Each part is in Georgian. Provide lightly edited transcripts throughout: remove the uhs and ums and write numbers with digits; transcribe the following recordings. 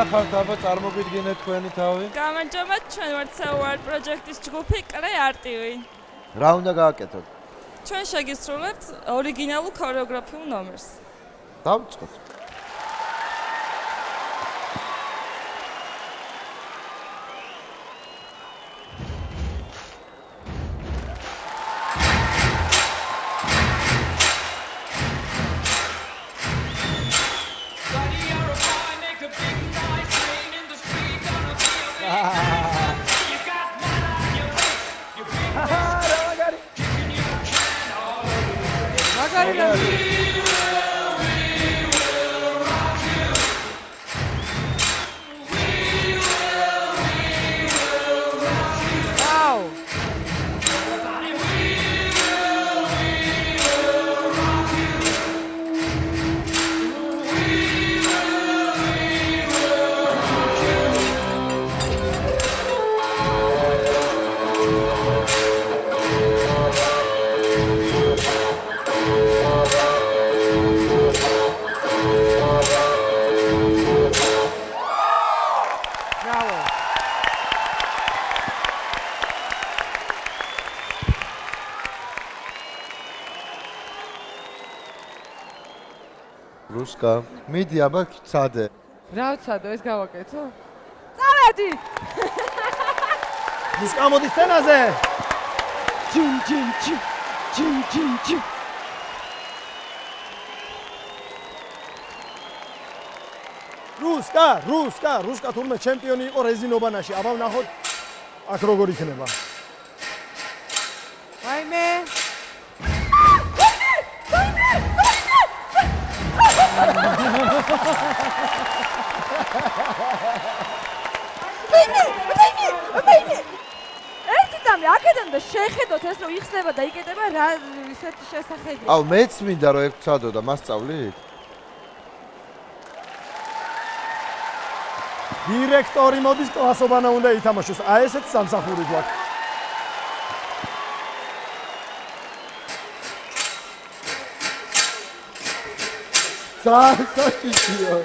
რა ხართ აბა წარმოგიდგენთ თქვენი თავი? გამარჯობა, ჩვენ ვართ საუარ პროექტის ჯგუფი კლე არტივი. რა უნდა გააკეთოთ? ჩვენ შეგისრულებთ ორიგინალურ ქორეოგრაფიულ ნომერს. დავწყოთ. რუსკა, მიდი აბა ცადე. რა ვცადო, ეს გავაკეთო? წავედი! რუსკა მოდი სცენაზე! ჯიმ ჯიმ ჯიმ ჯიმ ჯიმ ჯიმ რუსკა თურმე ჩემპიონი იყო რეზინობანაში. აბა ვნახოთ აქ როგორ იქნება. ვაიმე! ვაიმე! ერთი წამი აქედან და შეხედოთ ეს რომ იხსნება და იკეტება რა ისეთი შესახედი. აუ მეც მინდა რომ ეგ ვცადო და მასწავლით? დირექტორი მოდის კლასობანა უნდა ითამაშოს. აი ესეთ სამსახური გვაქვს. საჩიჩიო.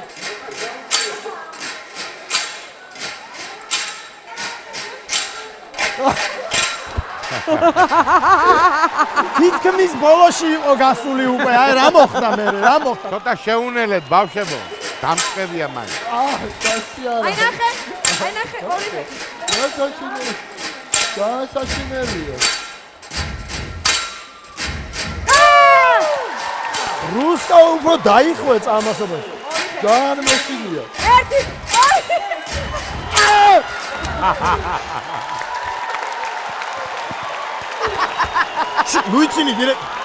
თითქმის ბოლოში იყო გასული უკვე. აი რა მოხდა მე, რა მოხდა? ცოტა შეუნელეთ ბავშვებო. დამწყებია მან. დასიარა. აი ნახე, ორივე. გასაჩინელია. რუსკა უფრო დაიხვეწ ამასობაში. ძალიან მოსილია. ერთი. ლუიცინი დირექტორი